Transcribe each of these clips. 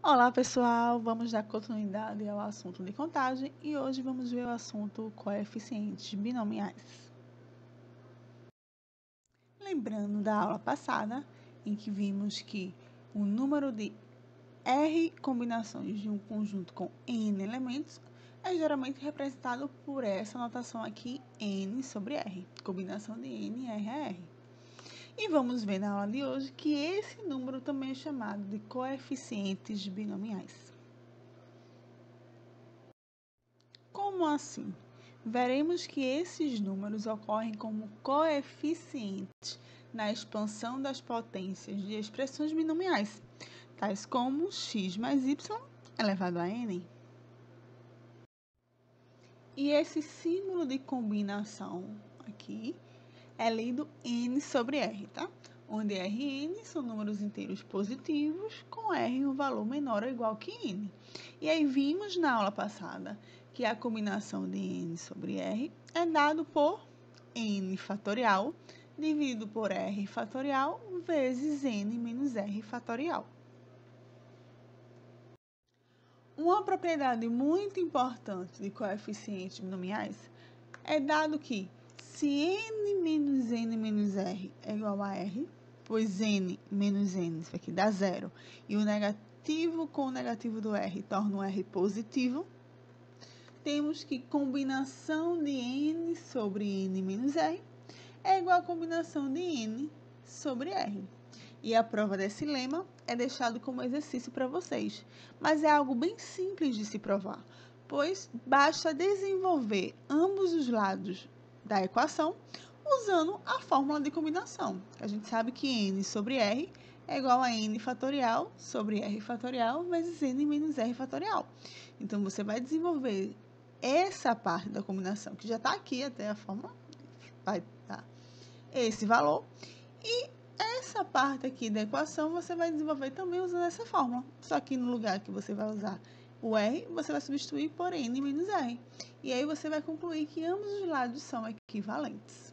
Olá pessoal, vamos dar continuidade ao assunto de contagem e hoje vamos ver o assunto coeficientes binomiais. Lembrando da aula passada, em que vimos que o número de R combinações de um conjunto com N elementos é geralmente representado por essa notação aqui, N sobre R, combinação de N, R a R. E vamos ver na aula de hoje que esse número também é chamado de coeficientes binomiais. Como assim? Veremos que esses números ocorrem como coeficientes na expansão das potências de expressões binomiais, tais como x mais y elevado a n. E esse símbolo de combinação aqui é lido n sobre r, tá? Onde r e n são números inteiros positivos, com r um valor menor ou igual que n. E aí vimos na aula passada que a combinação de n sobre r é dado por n fatorial dividido por r fatorial vezes n menos r fatorial. Uma propriedade muito importante de coeficientes binomiais é dado que se n menos n menos r é igual a r, pois n menos n, isso aqui dá zero, e o negativo com o negativo do r torna o r positivo, temos que combinação de n sobre n menos r é igual a combinação de n sobre r. E a prova desse lema é deixado como exercício para vocês, mas é algo bem simples de se provar, pois basta desenvolver ambos os lados da equação usando a fórmula de combinação. A gente sabe que n sobre r é igual a n fatorial sobre r fatorial vezes n menos r fatorial. Então, você vai desenvolver essa parte da combinação, que já está aqui até a fórmula, vai dar esse valor, e essa parte aqui da equação você vai desenvolver também usando essa fórmula. Só que no lugar que você vai usar o R, você vai substituir por N menos R. E aí você vai concluir que ambos os lados são equivalentes.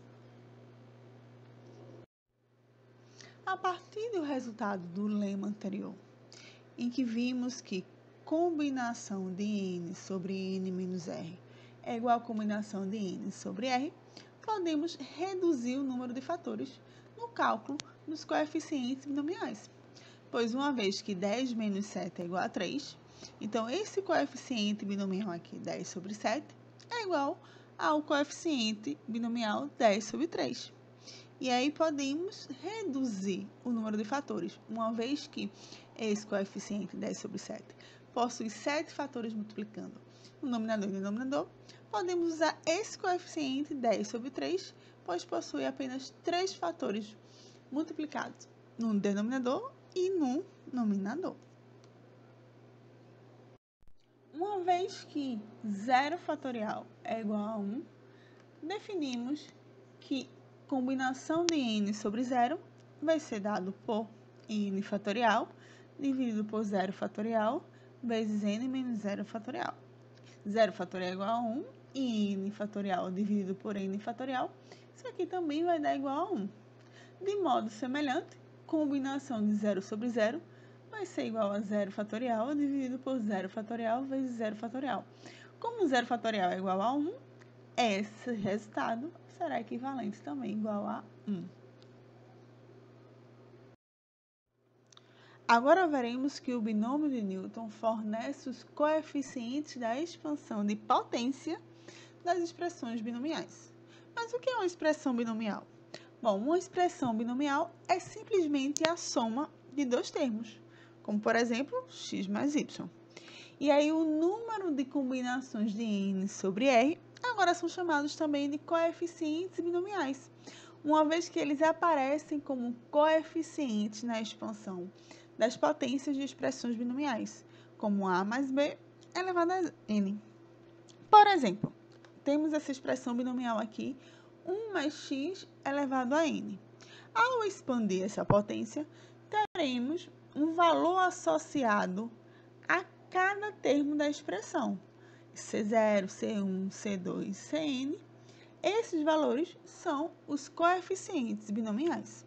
A partir do resultado do lema anterior, em que vimos que combinação de N sobre N menos R é igual a combinação de N sobre R, podemos reduzir o número de fatores no cálculo dos coeficientes binomiais. Pois uma vez que 10 menos 7 é igual a 3, então esse coeficiente binomial aqui, 10 sobre 7, é igual ao coeficiente binomial 10 sobre 3. E aí podemos reduzir o número de fatores, uma vez que esse coeficiente 10 sobre 7 possui 7 fatores multiplicando no numerador e no denominador, podemos usar esse coeficiente 10 sobre 3, pois possui apenas 3 fatores multiplicados no denominador e no nominador. Uma vez que 0 fatorial é igual a 1, definimos que combinação de n sobre 0 vai ser dado por n fatorial dividido por 0 fatorial vezes n menos 0 fatorial. 0 fatorial é igual a 1 e n fatorial dividido por n fatorial, isso aqui também vai dar igual a 1. De modo semelhante, combinação de 0 sobre 0 vai ser igual a 0 fatorial dividido por 0 fatorial vezes 0 fatorial. Como 0 fatorial é igual a 1, esse resultado será equivalente também igual a 1. Agora veremos que o binômio de Newton fornece os coeficientes da expansão de potência das expressões binomiais. Mas o que é uma expressão binomial? Bom, uma expressão binomial é simplesmente a soma de dois termos, como por exemplo, x mais y. E aí o número de combinações de n sobre r agora são chamados também de coeficientes binomiais, uma vez que eles aparecem como coeficientes na expansão das potências de expressões binomiais, como a mais b elevado a n. Por exemplo, temos essa expressão binomial aqui, 1 mais x elevado a n. Ao expandir essa potência, teremos um valor associado a cada termo da expressão, C0, C1, C2, Cn. Esses valores são os coeficientes binomiais.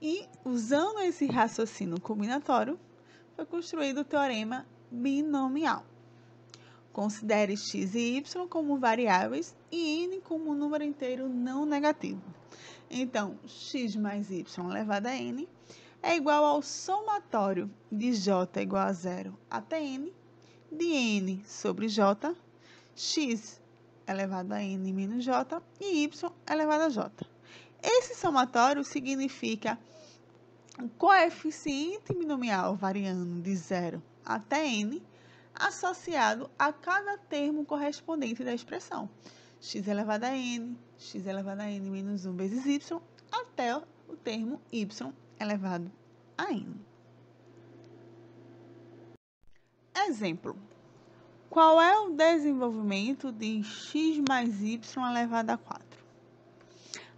E, usando esse raciocínio combinatório, foi construído o teorema binomial. Considere x e y como variáveis e n como um número inteiro não negativo. Então, x mais y elevado a n é igual ao somatório de j igual a 0 até n, de n sobre j, x elevado a n menos j e y elevado a j. Esse somatório significa o coeficiente binomial variando de 0 até n, associado a cada termo correspondente da expressão, x elevado a n menos 1 vezes y, até o termo y elevado a n. Exemplo. Qual é o desenvolvimento de x mais y elevado a 4?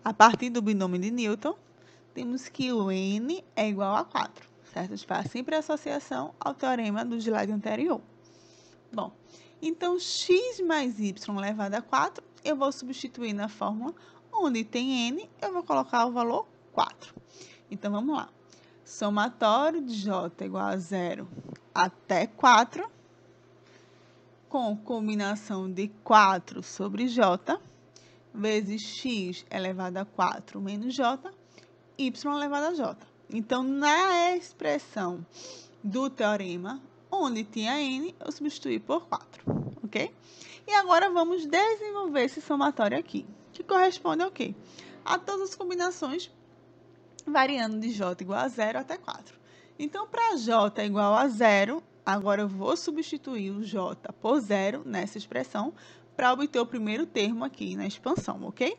A partir do binômio de Newton, temos que o n é igual a 4, certo? A gente faz sempre a associação ao teorema do slide anterior. Bom, então x mais y elevado a 4, eu vou substituir na fórmula, onde tem n, eu vou colocar o valor 4. Então, vamos lá. Somatório de j igual a 0 até 4, com combinação de 4 sobre j, vezes x elevado a 4 menos j, y elevado a j. Então, na expressão do teorema, onde tinha n, eu substituí por 4, ok? E agora, vamos desenvolver esse somatório aqui, que corresponde ao quê? A todas as combinações variando de j igual a 0 até 4. Então, para j igual a 0, agora eu vou substituir o j por 0 nessa expressão para obter o primeiro termo aqui na expansão, ok?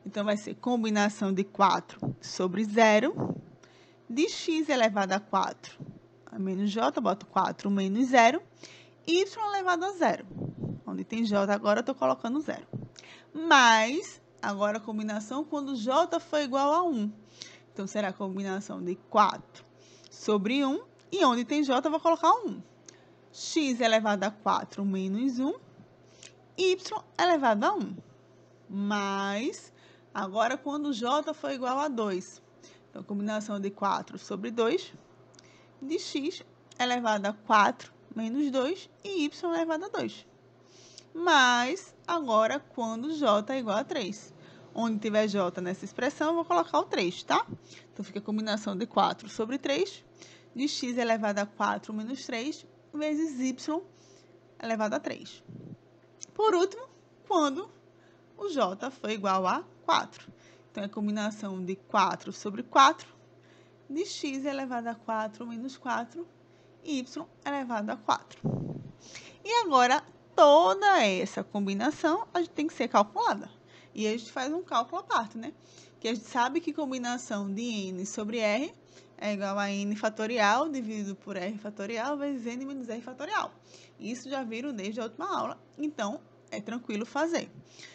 Então, vai ser combinação de 4 sobre 0, de x elevado a 4 menos j, boto 4 menos 0, y elevado a 0. Onde tem j agora, eu estou colocando 0. Mais, agora a combinação quando j for igual a 1. Então, será a combinação de 4 sobre 1, e onde tem j, eu vou colocar 1. X elevado a 4 menos 1, y elevado a 1. Mais, agora quando j for igual a 2. Então, combinação de 4 sobre 2, de x elevado a 4 menos 2 e y elevado a 2. Mas, agora, quando j é igual a 3. Onde tiver j nessa expressão, eu vou colocar o 3, tá? Então, fica a combinação de 4 sobre 3, de x elevado a 4 menos 3, vezes y elevado a 3. Por último, quando o j for igual a 4. Então, é a combinação de 4 sobre 4, de x elevado a 4 menos 4, y elevado a 4. E agora, toda essa combinação, a gente tem que ser calculada. E aí, a gente faz um cálculo à parte, né? Que a gente sabe que combinação de n sobre r é igual a n fatorial dividido por r fatorial vezes n menos r fatorial. Isso já viram desde a última aula, então é tranquilo fazer.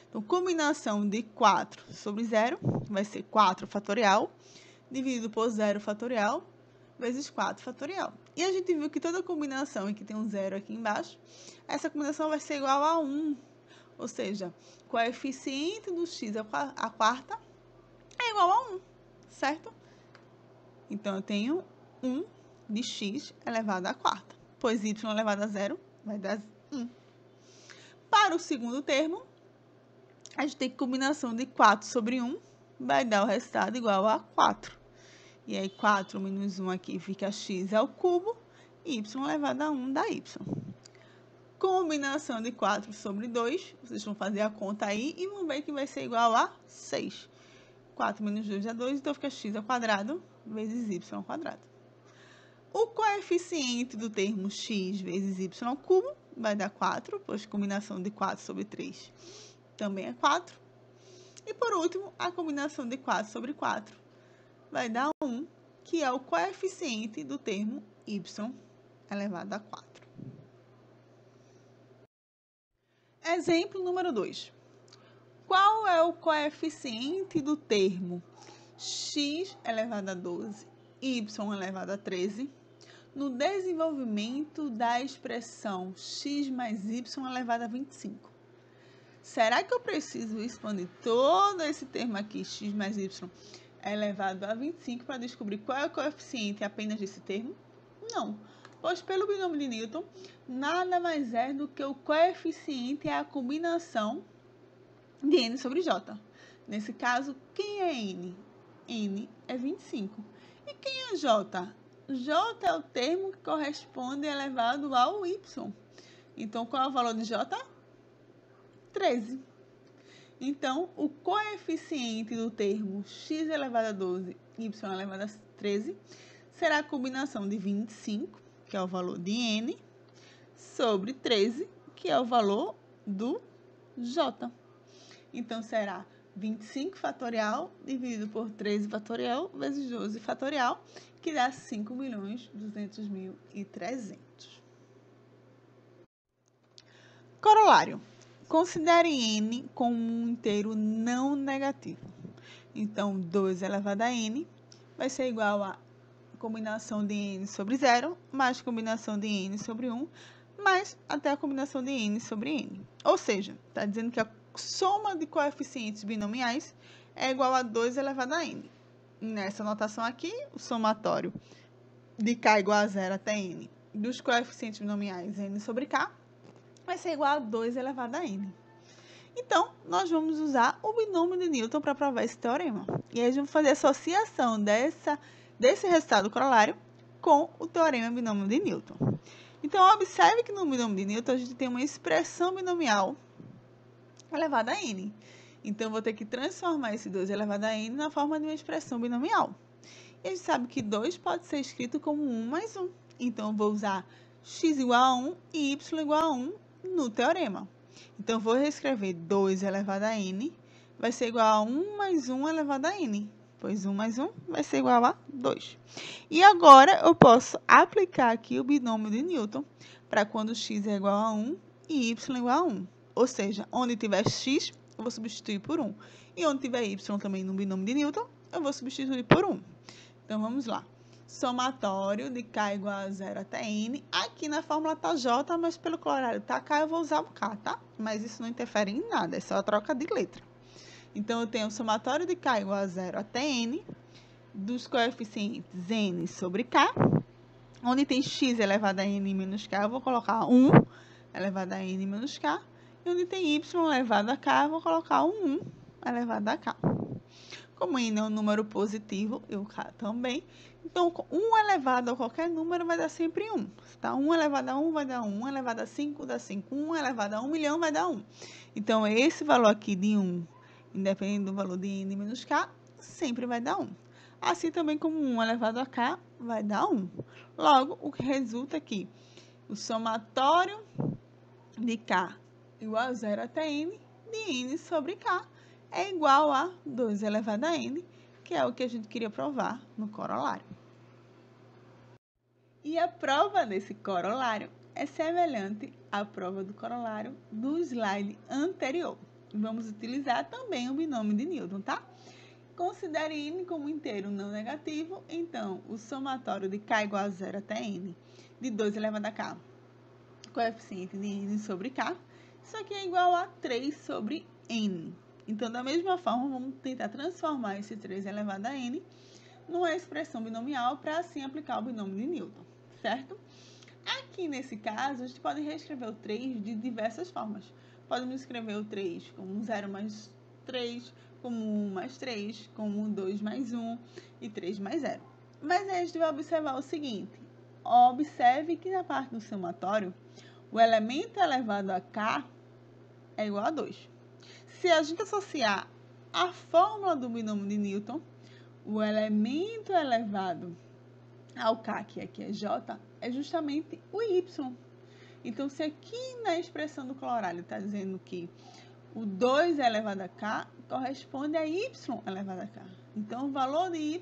Então, combinação de 4 sobre 0 vai ser 4 fatorial dividido por 0 fatorial vezes 4 fatorial. E a gente viu que toda combinação em que tem um 0 aqui embaixo, essa combinação vai ser igual a 1. Ou seja, coeficiente do x à quarta é igual a 1, certo? Então, eu tenho 1 de x elevado à quarta, pois y elevado a 0 vai dar 1. Para o segundo termo, a gente tem que combinação de 4 sobre 1 vai dar o resultado igual a 4. E aí, 4 menos 1 aqui fica x ao cubo, y elevado a 1 dá y. Combinação de 4 sobre 2, vocês vão fazer a conta aí e vão ver que vai ser igual a 6. 4 menos 2 dá 2, então fica x ao quadrado vezes y ao quadrado. O coeficiente do termo x vezes y ao cubo vai dar 4, pois combinação de 4 sobre 3 também é 4. E, por último, a combinação de 4 sobre 4 vai dar 1, que é o coeficiente do termo y elevado a 4. Exemplo número 2. Qual é o coeficiente do termo x elevado a 12, y elevado a 13, no desenvolvimento da expressão x mais y elevado a 25? Será que eu preciso expandir todo esse termo aqui, x mais y elevado a 25 para descobrir qual é o coeficiente apenas desse termo? Não, pois pelo binômio de Newton, nada mais é do que o coeficiente é a combinação de n sobre j. Nesse caso, quem é n? N é 25. E quem é j? J é o termo que corresponde elevado ao y. Então, qual é o valor de j? 13. Então, o coeficiente do termo x elevado a 12 e y elevado a 13 será a combinação de 25, que é o valor de n, sobre 13, que é o valor do j. Então, será 25 fatorial dividido por 13 fatorial vezes 12 fatorial, que dá 5.200.300. Corolário. Considere n como um inteiro não negativo. Então, 2 elevado a n vai ser igual a combinação de n sobre 0, mais combinação de n sobre 1, mais até a combinação de n sobre n. Ou seja, está dizendo que a soma de coeficientes binomiais é igual a 2 elevado a n. Nessa notação aqui, o somatório de k igual a 0 até n dos coeficientes binomiais n sobre k vai ser igual a 2 elevado a n. Então, nós vamos usar o binômio de Newton para provar esse teorema. E aí, a gente vai fazer a associação desse resultado corolário com o teorema binômio de Newton. Então, observe que no binômio de Newton, a gente tem uma expressão binomial elevada a n. Então, eu vou ter que transformar esse 2 elevado a n na forma de uma expressão binomial. E a gente sabe que 2 pode ser escrito como 1 mais 1. Então, eu vou usar x igual a 1 e y igual a 1 no teorema. Então, eu vou reescrever 2 elevado a n vai ser igual a 1 mais 1 elevado a n, pois 1 mais 1 vai ser igual a 2. E agora, eu posso aplicar aqui o binômio de Newton para quando x é igual a 1 e y igual a 1. Ou seja, onde tiver x, eu vou substituir por 1. E onde tiver y também no binômio de Newton, eu vou substituir por 1. Então, vamos lá. Somatório de k igual a 0 até n. Aqui na fórmula tá j, mas pelo corolário tá k, eu vou usar o k, tá? Mas isso não interfere em nada, é só a troca de letra. Então, eu tenho o somatório de k igual a 0 até n, dos coeficientes n sobre k. Onde tem x elevado a n menos k, eu vou colocar 1 elevado a n menos k. E onde tem y elevado a k, eu vou colocar 1 elevado a k. Como n é um número positivo, e o k também, então 1 elevado a qualquer número vai dar sempre 1. Tá? 1 elevado a 1 vai dar 1, 1 elevado a 5 dá 5, 1 elevado a 1 milhão vai dar 1. Então, esse valor aqui de 1, independente do valor de n menos k, sempre vai dar 1. Assim também como 1 elevado a k vai dar 1. Logo, o que resulta aqui, o somatório de k igual a 0 até n, de n sobre k, é igual a 2 elevado a n, que é o que a gente queria provar no corolário. E a prova desse corolário é semelhante à prova do corolário do slide anterior. Vamos utilizar também o binômio de Newton, tá? Considere n como inteiro não negativo, então o somatório de k igual a 0 até n, de 2 elevado a k, coeficiente de n sobre k, isso aqui é igual a 3 sobre n. Então, da mesma forma, vamos tentar transformar esse 3 elevado a n numa expressão binomial para assim aplicar o binômio de Newton, certo? Aqui nesse caso, a gente pode reescrever o 3 de diversas formas. Podemos escrever o 3 como 0 mais 3, como 1 mais 3, como 2 mais 1 e 3 mais 0. Mas aí a gente vai observar o seguinte, observe que na parte do somatório, o elemento elevado a k é igual a 2. Se a gente associar a fórmula do binômio de Newton, o elemento elevado ao k, que aqui é j, é justamente o y. Então, se aqui na expressão do corolário está dizendo que o 2 elevado a k corresponde a y elevado a k. Então, o valor de y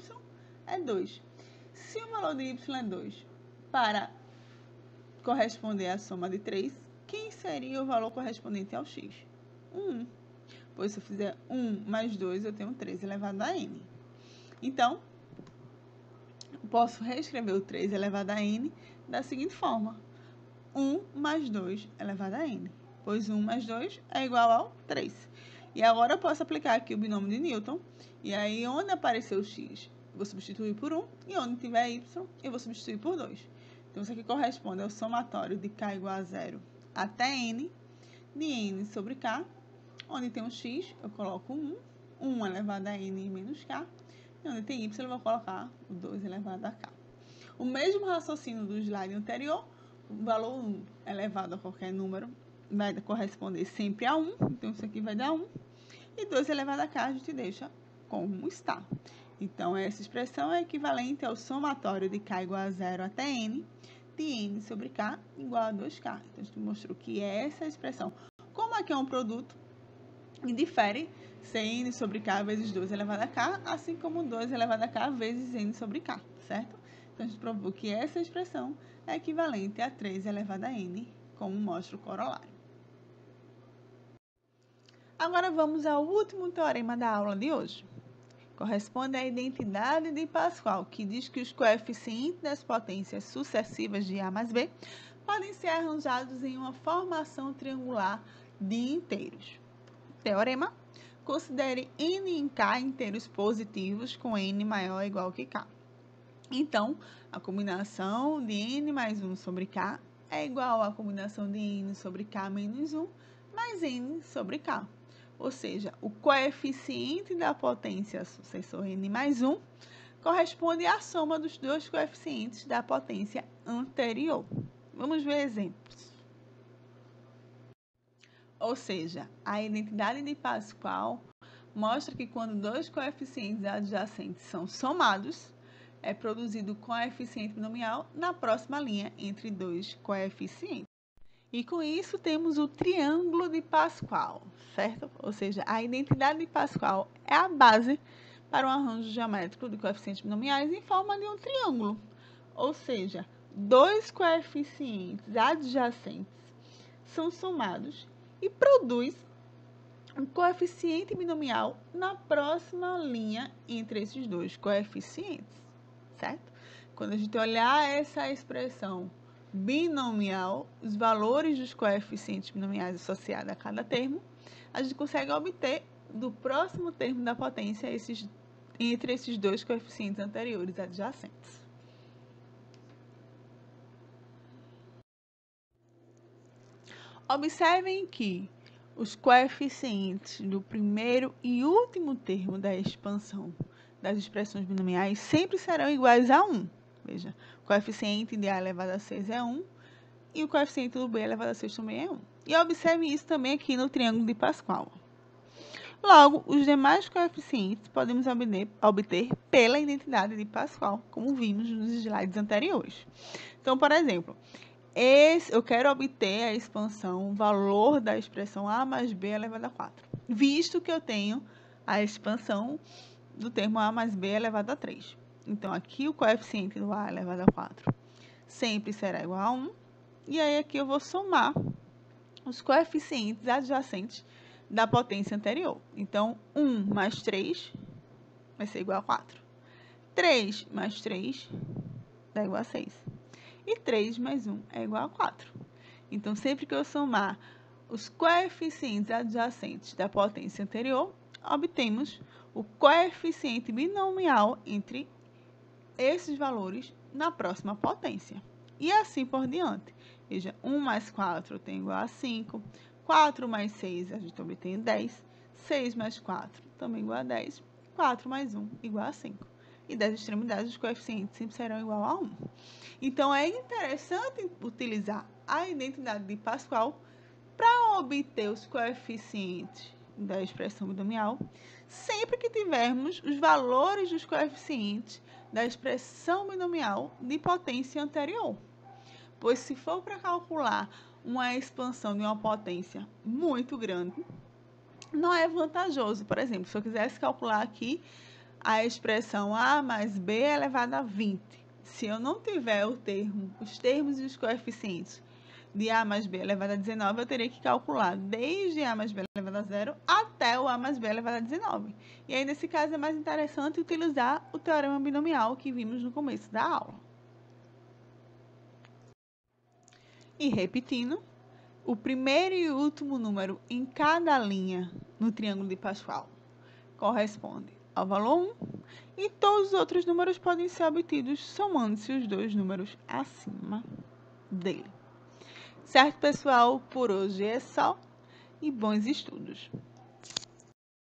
é 2. Se o valor de y é 2 para corresponder à soma de 3, quem seria o valor correspondente ao x? 1. Pois se eu fizer 1 mais 2, eu tenho 3 elevado a n. Então, posso reescrever o 3 elevado a n da seguinte forma. 1 mais 2 elevado a n. Pois 1 mais 2 é igual ao 3. E agora eu posso aplicar aqui o binômio de Newton. E aí, onde apareceu o x, eu vou substituir por 1. E onde tiver y, eu vou substituir por 2. Então, isso aqui corresponde ao somatório de k igual a 0 até n, de n sobre k. Onde tem um x, eu coloco 1 elevado a n menos k. E onde tem y, eu vou colocar o 2 elevado a k. O mesmo raciocínio do slide anterior, o valor 1 elevado a qualquer número vai corresponder sempre a 1. Então, isso aqui vai dar 1. E 2 elevado a k a gente deixa como está. Então, essa expressão é equivalente ao somatório de k igual a 0 até n, de n sobre k igual a 2k. Então, a gente mostrou que essa expressão, como aqui é um produto, difere ser n sobre k vezes 2 elevado a k, assim como 2 elevado a k vezes n sobre k, certo? Então, a gente provou que essa expressão é equivalente a 3 elevado a n, como mostra o corolário. Agora, vamos ao último teorema da aula de hoje. Corresponde à identidade de Pascal, que diz que os coeficientes das potências sucessivas de A mais B podem ser arranjados em uma formação triangular de inteiros. Teorema: considere n em k inteiros positivos com n maior ou igual que k. Então, a combinação de n mais 1 sobre k é igual à combinação de n sobre k menos 1 mais n sobre k. Ou seja, o coeficiente da potência sucessor n mais 1 corresponde à soma dos dois coeficientes da potência anterior. Vamos ver exemplos. Ou seja, a identidade de Pascal mostra que quando dois coeficientes adjacentes são somados, é produzido o coeficiente binomial na próxima linha entre dois coeficientes. E com isso temos o triângulo de Pascal, certo? Ou seja, a identidade de Pascal é a base para um arranjo geométrico de coeficientes binomiais em forma de um triângulo. Ou seja, dois coeficientes adjacentes são somados e produz um coeficiente binomial na próxima linha entre esses dois coeficientes, certo? Quando a gente olhar essa expressão binomial, os valores dos coeficientes binomiais associados a cada termo, a gente consegue obter do próximo termo da potência entre esses dois coeficientes anteriores adjacentes. Observem que os coeficientes do primeiro e último termo da expansão das expressões binomiais sempre serão iguais a 1. Veja, o coeficiente de A elevado a 6 é 1 e o coeficiente do B elevado a 6 também é 1. E observe isso também aqui no triângulo de Pascal. Logo, os demais coeficientes podemos obter pela identidade de Pascal, como vimos nos slides anteriores. Então, por exemplo, eu quero obter a expansão, o valor da expressão A mais B elevado a 4, visto que eu tenho a expansão do termo A mais B elevado a 3. Então, aqui o coeficiente do A elevado a 4 sempre será igual a 1. E aí, aqui eu vou somar os coeficientes adjacentes da potência anterior. Então, 1 mais 3 vai ser igual a 4. 3 mais 3 dá igual a 6. E 3 mais 1 é igual a 4. Então, sempre que eu somar os coeficientes adjacentes da potência anterior, obtemos o coeficiente binomial entre esses valores na próxima potência. E assim por diante. Veja, 1 mais 4 tem igual a 5. 4 mais 6 a gente obtém 10. 6 mais 4 também igual a 10. 4 mais 1 igual a 5. E das extremidades, os coeficientes sempre serão igual a 1. Então, é interessante utilizar a identidade de Pascal para obter os coeficientes da expressão binomial, sempre que tivermos os valores dos coeficientes da expressão binomial de potência anterior. Pois, se for para calcular uma expansão de uma potência muito grande, não é vantajoso. Por exemplo, se eu quisesse calcular aqui a expressão A mais B elevado a 20, se eu não tiver os termos e os coeficientes de A mais B elevado a 19, eu teria que calcular desde A mais B elevado a 0 até o A mais B elevado a 19. E aí, nesse caso, é mais interessante utilizar o teorema binomial que vimos no começo da aula. E repetindo, o primeiro e último número em cada linha no triângulo de Pascal corresponde ao valor 1 e todos os outros números podem ser obtidos somando-se os dois números acima dele. Certo, pessoal? Por hoje é só e bons estudos!